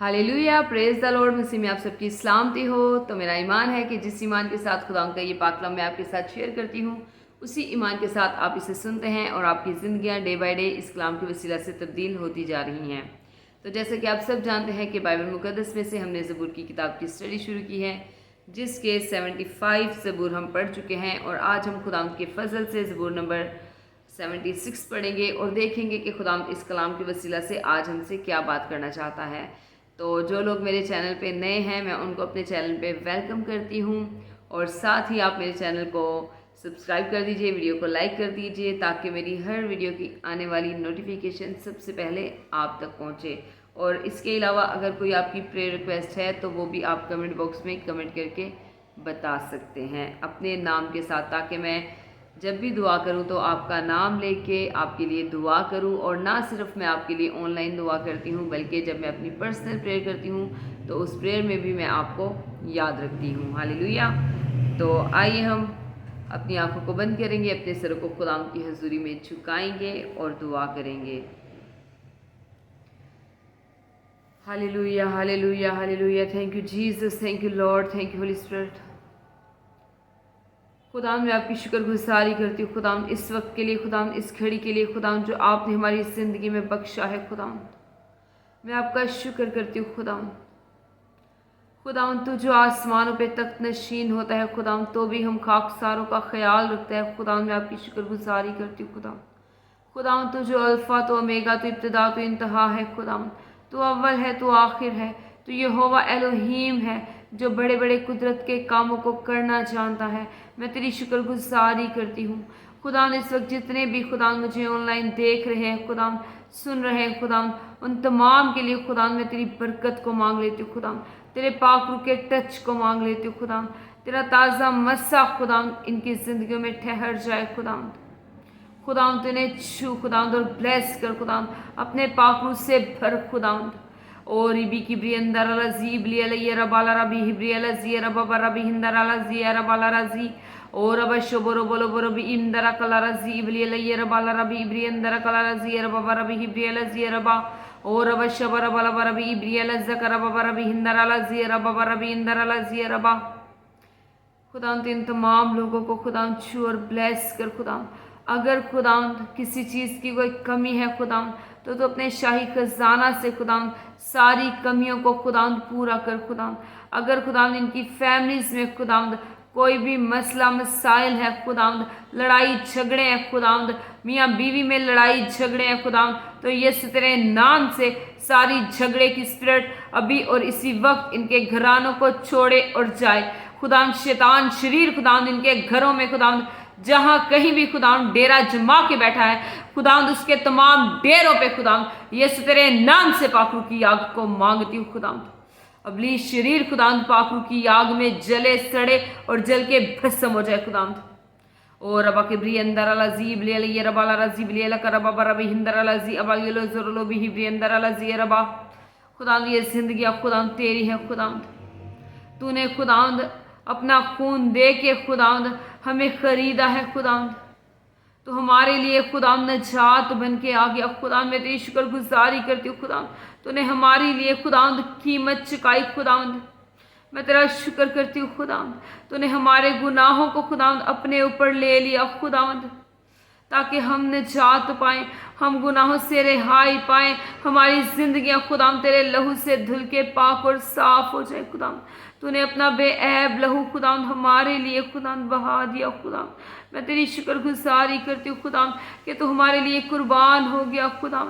Hallelujah, praise the lord. मसीह में आप सबकी सलामती हो। तो मेरा ईमान है कि जिस ईमान के साथ खुदा का ये पाकलम मैं आपके साथ शेयर करती हूँ, उसी ईमान के साथ आप इसे सुनते हैं और आपकी ज़िंदगियाँ डे बाय डे इस कलाम के वसीला से तब्दील होती जा रही हैं। तो जैसा कि आप सब जानते हैं कि बाइबल मुकद्दस में से हमने ज़बूर की किताब की स्टडी शुरू की है, जिसके 75 ज़बूर हम पढ़ चुके हैं और आज हम खुदा के फजल से ज़बूर नंबर 76 पढ़ेंगे और देखेंगे कि खुदा इस कलाम के वसीला से आज हमसे क्या बात करना चाहता है। तो जो लोग मेरे चैनल पे नए हैं, मैं उनको अपने चैनल पे वेलकम करती हूँ और साथ ही आप मेरे चैनल को सब्सक्राइब कर दीजिए, वीडियो को लाइक कर दीजिए ताकि मेरी हर वीडियो की आने वाली नोटिफिकेशन सबसे पहले आप तक पहुँचे। और इसके अलावा अगर कोई आपकी प्रेयर रिक्वेस्ट है तो वो भी आप कमेंट बॉक्स में कमेंट करके बता सकते हैं अपने नाम के साथ, ताकि मैं जब भी दुआ करूं तो आपका नाम लेके आपके लिए दुआ करूं। और ना सिर्फ मैं आपके लिए ऑनलाइन दुआ करती हूं, बल्कि जब मैं अपनी पर्सनल प्रेयर करती हूं तो उस प्रेयर में भी मैं आपको याद रखती हूं। हालेलुया। तो आइए हम अपनी आंखों को बंद करेंगे, अपने सर को खुदा की हजूरी में झुकाएंगे और दुआ करेंगे। Hallelujah, hallelujah, hallelujah. Thank you Jesus, thank you Lord, thank you Holi spirit. खुदा मैं आपकी शुक्रगुजारी करती हूँ खुदा इस वक्त के लिए, खुदा इस घड़ी के लिए, खुदा जो आपने हमारी ज़िंदगी में बख्शा है। खुदा मैं आपका शुक्र करती हूँ खुदा तो जो आसमानों पे तख्त नशीन होता है खुदा, तो भी हम खाकसारों का ख्याल रखता है। खुदा मैं आपकी शुक्रगुजारी करती हूँ खुदा तो जो अल्फ़ा तो ओमेगा तो इब्तिदा तो इंतहा है। खुदा तो अव्वल है तो आखिर है, तो यहोवा एलोहीम है जो बड़े बड़े कुदरत के कामों को करना जानता है। मैं तेरी शुक्रगुजारी करती हूँ खुदा। इस वक्त जितने भी खुदा मुझे ऑनलाइन देख रहे हैं खुदा, सुन रहे हैं खुदा, उन तमाम के लिए खुदा मैं तेरी बरकत को मांग लेती हूँ खुदा, तेरे पाक रूह के टच को मांग लेती हूँ खुदा, तेरा ताज़ा मस्सा खुदा इनकी ज़िंदगियों में ठहर जाए खुदा इन्हें छू खुदा और ब्लेस कर खुदा, अपने पाक रूह से भर खुदा। और इबी की ब्रियंदर अलजी ब्लियल रबाला रबी हिब्रियल जी रबा रबी हिंदर अलजी रबाला रजी और अब शोबरो बोलो बोरो बी इंदरा कला रजी ब्लियल रबाला रबी ब्रियंदर कला रजी रबा रबी हिब्रियल जी रबा और अब शबर बला रबी ब्रियल जकर रबा रबी हिंदर अलजी रबा रबी इंदर अलजी रबा। खुदा इन तमाम लोगों को खुदा छू और ब्लेस कर खुदा। अगर खुदा किसी चीज़ की कोई कमी है खुदा, तो अपने शाही खजाना से खुदा सारी कमियों को खुदा पूरा कर खुदा। अगर खुदा इनकी फैमिलीज में खुदा कोई भी मसला मसाइल है खुदा, लड़ाई झगड़े हैं खुदा, मियाँ बीवी में लड़ाई झगड़े हैं खुदा, तो ये तेरे नाम से सारी झगड़े की स्पिरिट अभी और इसी वक्त इनके घरानों को छोड़े और जाए खुदा। शैतान शरीर खुदा इनके घरों में खुदा जहाँ कहीं भी खुदा डेरा जमा के बैठा है खुदा, उसके तमाम डेरों पे खुदा यीशु तेरे नाम से पाकरू की आग को मांगती हूँ खुदा। अबली शरीर खुदा पाकरू की आग में जले सड़े और जल के भस्म हो जाए खुदा। और रबा के ब्री अंदर अलजीब ले ये रबाला रजीब ले लका रबा रबी हिंदर अलजी अबा ये लो जरो भी ब्री अंदर अलजी रबा। खुदा ये जिंदगी खुदा तेरी है खुदा, तूने खुदा अपना खून दे के खुदा हमें खरीदा है खुदा, तो हमारे लिए खुदा नजात बन के आ गया खुदा। मैं तेरी शुक्रगुजारी करती हूँ खुदा, तूने हमारे लिए खुदा कीमत चुकाई खुदा। मैं तेरा शुक्र करती हूँ खुदा, तूने हमारे गुनाहों को खुदा अपने ऊपर ले लिया खुदा, ताकि हम निजात पाएं, हम गुनाहों से रिहाई पाएं, हमारी जिंदगियां खुदा तेरे लहू से धुल के पाक और साफ हो जाए खुदा। तूने अपना बेऐब लहू खुदा हमारे लिए खुदा बहा दिया खुदा। मैं तेरी शुक्रगुजारी करती हूँ खुदा कि तू हमारे लिए कुर्बान हो गया खुदा।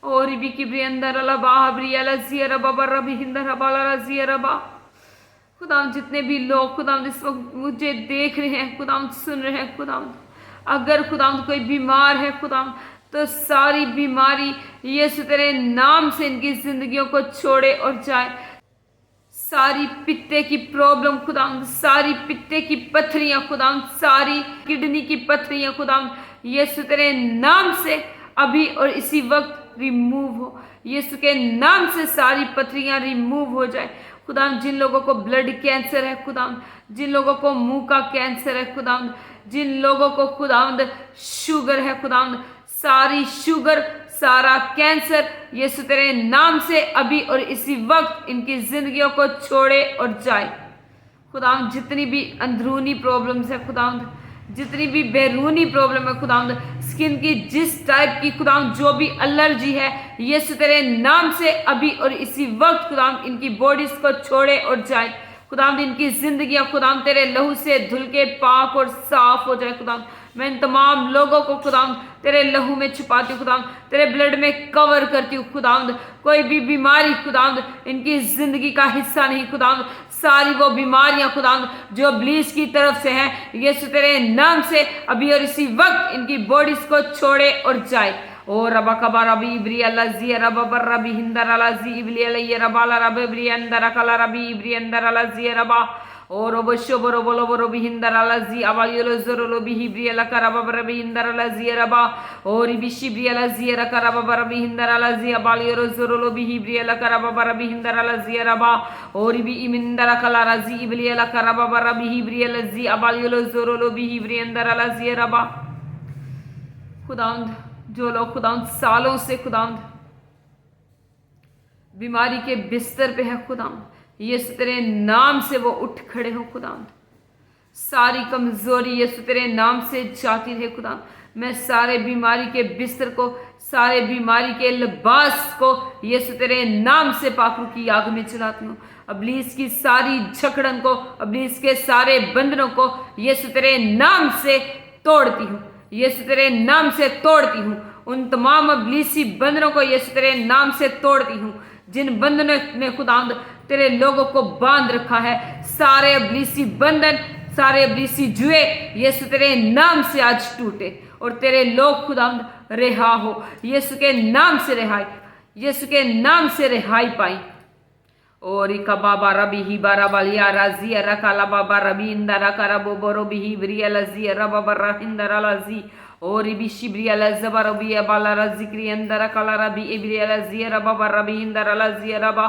और भी की अंदर रबा खुदा, जितने भी लोग खुदा इस वक्त मुझे देख रहे हैं खुदा, सुन रहे हैं खुदा, अगर खुदा कोई बीमार है खुदा, तो सारी बीमारी यीशु तेरे नाम से इनकी जिंदगियों को छोड़े और जाए। सारी पित्ते की प्रॉब्लम खुदा, सारी पित्ते की पथरियां खुदा, सारी किडनी की पथरियां खुदा यीशु तेरे नाम से अभी और इसी वक्त रिमूव हो। यीशु के नाम से सारी पथरियां रिमूव हो जाए खुदा। जिन लोगों को ब्लड कैंसर है खुदा, जिन लोगों को मुंह का कैंसर है खुदा, जिन लोगों को खुदा शुगर है खुदा, सारी शुगर सारा कैंसर यीशु तेरे नाम से अभी और इसी वक्त इनकी जिंदगियों को छोड़े और जाए। खुदावंद जितनी भी अंदरूनी प्रॉब्लम्स है खुदावंद, जितनी भी बैरूनी प्रॉब्लम है खुदावंद, स्किन की जिस टाइप की खुदावंद जो भी एलर्जी है, यीशु तेरे नाम से अभी और इसी वक्त खुदावंद इनकी बॉडीज को छोड़े और जाए। खुदावंद इनकी जिंदगियां खुदावंद तेरे लहू से धुल के पाक और साफ हो जाए। खुदावंद मैं इन तमाम लोगों को खुदावंद तेरे लहू में छुपाती हूँ, खुदावंद तेरे ब्लड में कवर करती हूँ। खुदावंद कोई भी बीमारी खुदावंद इनकी जिंदगी का हिस्सा नहीं। खुदावंद सारी वो बीमारियां खुदावंद जो इब्लीस की तरफ से हैं, यीशु तेरे नाम से अभी और इसी वक्त इनकी बॉडीज को छोड़े और जाए। ओ रबा कबा रबी इब्री अल्लाह जी रबा बर रबी हिंदर अल्लाह जी इब्री अल्लाह रबाला रब इब्री अंदर कला रबी इब्री अंदर अल्लाह जी रबा ओ रोबो शोबो रोबो लोबो रोबी हिंदर अल्लाह जी अवालियो जोरो लोबी इब्री अल्लाह का रबा रबी हिंदर अल्लाह जी रबा ओ रिबिशी इब्री अल्लाह जी रका रबा रबी हिंदर अल्लाह जी अवालियो जोरो लोबी इब्री अल्लाह का रबा रबी हिंदर अल्लाह जी रबा ओ रिबी इमिंदर कला रजी इब्री अल्लाह का रबा रबी इब्री अल्लाह जी अवालियो जोरो लोबी इब्री अंदर अल्लाह जी रबा। खुदावंद जो लोग खुदावंद सालों से खुदावंद बीमारी के बिस्तर पे है खुदावंद, यीशु तेरे नाम से वो उठ खड़े हो खुदावंद। सारी कमजोरी यीशु तेरे नाम से जाती रहे खुदावंद। मैं सारे बीमारी के बिस्तर को, सारे बीमारी के लिबास को यीशु तेरे नाम से पाखरू की आग में चलाती हूँ। इब्लीस की सारी जकड़न को, इब्लीस के सारे बंधनों को यीशु तेरे नाम से तोड़ती हूँ, यीशु तेरे नाम से तोड़ती हूँ। उन तमाम इब्लीसी बंधनों को यीशु तेरे नाम से तोड़ती हूँ जिन बंधनों ने खुदावंद तेरे लोगों को बांध रखा है। सारे इब्लीसी बंधन, सारे इब्लीसी जुए यीशु तेरे नाम से आज टूटे और तेरे लोग खुदावंद रिहा हो। यीशु के नाम से रिहाई, यीशु के नाम से रिहाई पाई। और इका बाबा रबी ही बारा बालिया राजी रकाला बाबा रबी इंदरा करबो बरो बिही ब्रिया लजी रबा बरा इंदरा लजी और इबी शिब्रिया लजबा रबी बाला रजिक्री अंदरा कला रबी इब्रिया लजी रबा रबी इंदरा लजी रबा।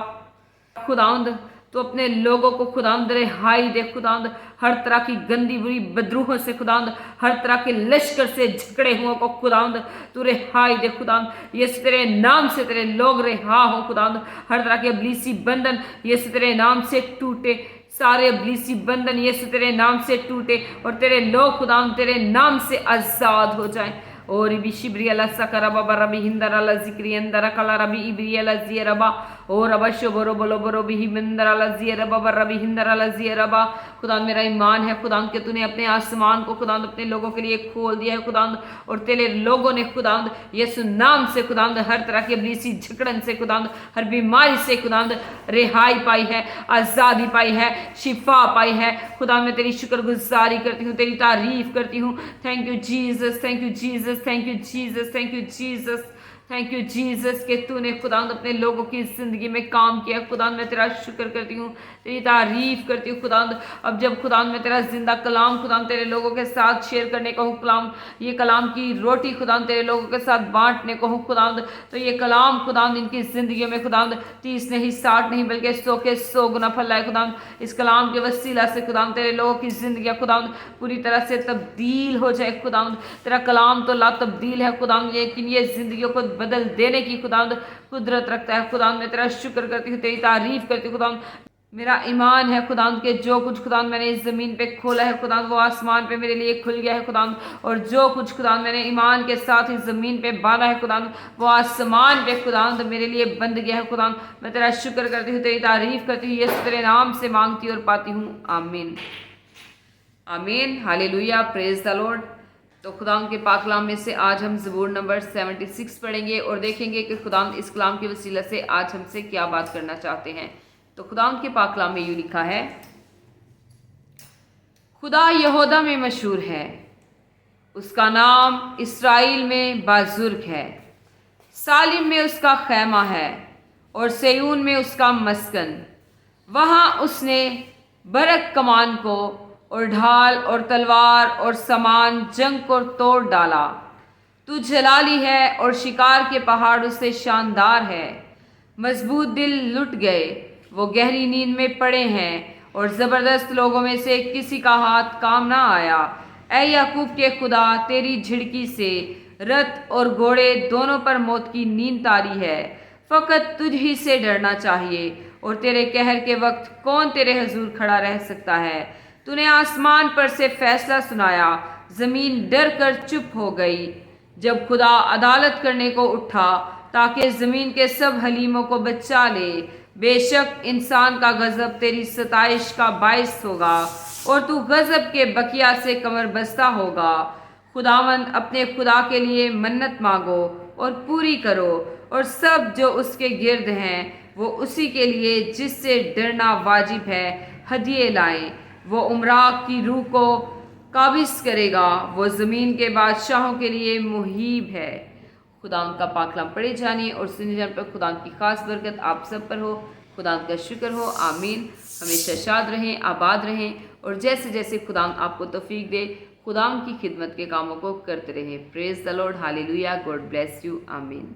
खुदावंद तो अपने लोगों को खुदावंद रिहाई दे खुदावंद, हर तरह की गंदी बुरी बदरूहों से खुदावंद, हर तरह के लश्कर से झगड़े हुओं को खुदावंद तू रिहाई दे खुदावंद। यीशु तेरे नाम से तेरे लोग रिहा हो खुदावंद। हर तरह के इब्लीसी बंधन यीशु तेरे नाम से टूटे, सारे इब्लीसी बंधन यीशु तेरे नाम से टूटे और तेरे लोग खुदावंद तेरे नाम से आजाद हो जाएं। और इबी शिब्रिया सकरा बाबा रबी हिंदरा लजिक्री अंदरा कला रबी इब्रिया लजी रबा और अबशो बरो बोलो बरो भी हिंदरा लजी रबा रबी हिंदरा लजी रबा। खुदा मेरा ईमान है खुदावंद के तूने अपने आसमान को खुदावंद अपने लोगों के लिए खोल दिया है खुदावंद, और तेरे लोगों ने खुदावंद यीशु नाम से खुदावंद हर तरह की इब्लीसी झगड़न से खुदावंद, हर बीमारी से खुदावंद रिहाई पाई है, आज़ादी पाई है, शिफा पाई है। खुदा मैं तेरी शुक्रगुजारी करती हूँ, तेरी तारीफ करती हूँ। Thank you Jesus, thank you Jesus, thank you Jesus, thank you Jesus, thank you Jesus के तूने खुदावंद अपने लोगों की जिंदगी में काम किया। खुदावंद मैं तेरा शुक्र करती हूँ, तेरी तारीफ करती हूँ खुदावंद। अब जब खुदावंद मैं तेरा जिंदा कलाम खुदावंद तेरे लोगों के साथ शेयर करने को हूँ, कलाम ये कलाम की रोटी खुदावंद तेरे लोगों के साथ बांटने को हूँ खुदावंद, तो ये कलाम खुदावंद इनकी जिंदगी में खुदावंद 30 नहीं 60 नहीं बल्कि 100 के 100 गुना फैलाए खुदावंद। इस कलाम के वसीला से खुदावंद तेरे लोगों की जिंदगी खुदावंद पूरी तरह से तब्दील हो जाए खुदावंद। तेरा कलाम तो ला तब्दील है खुदावंद, लेकिन ये जिंदगियों को बदल देने की खुदावंद कुदरत रखता है खुदावंद। मैं तेरा शुक्र करती हूँ, तेरी तारीफ करती हूँ खुदावंद। मेरा ईमान है खुदावंद के जो कुछ खुदावंद मैंने इस ज़मीन पे खोला है खुदावंद वो आसमान पे मेरे लिए खुल गया है खुदावंद, और जो कुछ खुदावंद मैंने ईमान के साथ इस ज़मीन पे बांधा है खुदावंद वो आसमान पे खुदावंद मेरे लिए बंध गया है खुदावंद। मैं तेरा शुक्र करती हूँ, तेरी तारीफ करती हूँ, यीशु तेरे नाम से मांगती और पाती हूँ, आमीन आमीन हालेलुया, प्रेज द लॉर्ड। तो खुदावंद के पाक कलाम में से आज हम ज़बूर नंबर 76 पढ़ेंगे और देखेंगे कि खुदावंद इस कलाम के वसीला से आज हमसे क्या बात करना चाहते हैं। तो खुदावंद के पाक कलाम में यूँ लिखा है, खुदा यहूदा में मशहूर है, उसका नाम इस्राएल में बाजुर्ग है। सालिम में उसका खैमा है और सेयून में उसका मस्कन। वहाँ उसने बरक कमान को और ढाल और तलवार और समान जंग को तोड़ डाला। तू जलाली है और शिकार के पहाड़ उससे शानदार है। मजबूत दिल लुट गए, वो गहरी नींद में पड़े हैं और ज़बरदस्त लोगों में से किसी का हाथ काम ना आया। ऐ याकूब के खुदा, तेरी झिड़की से रथ और घोड़े दोनों पर मौत की नींद तारी है। फकत तुझ ही से डरना चाहिए और तेरे कहर के वक्त कौन तेरे हजूर खड़ा रह सकता है। तूने आसमान पर से फैसला सुनाया, जमीन डर कर चुप हो गई। जब खुदा अदालत करने को उठा ताकि जमीन के सब हलीमों को बचा ले, बेशक इंसान का गजब तेरी सताइश का बायस होगा और तू गजब के बकिया से कमर बस्ता होगा। खुदावंद अपने खुदा के लिए मन्नत मांगो और पूरी करो, और सब जो उसके गिर्द हैं वो उसी के लिए जिससे डरना वाजिब है हदिये लाएं। वो उमरा की रूह को काबिज करेगा, वो ज़मीन के बादशाहों के लिए मुहीब है। खुदा का पाक कलाम पढ़े जानिए और सुने जाने पर खुदा की खास बरकत आप सब पर हो। खुदा का शुक्र हो, आमीन। हमेशा शाद रहें, आबाद रहें, और जैसे जैसे खुदा आपको तौफीक दे, खुदा की खिदमत के कामों को करते रहें। Praise the Lord, hallelujah, God bless you, आमीन।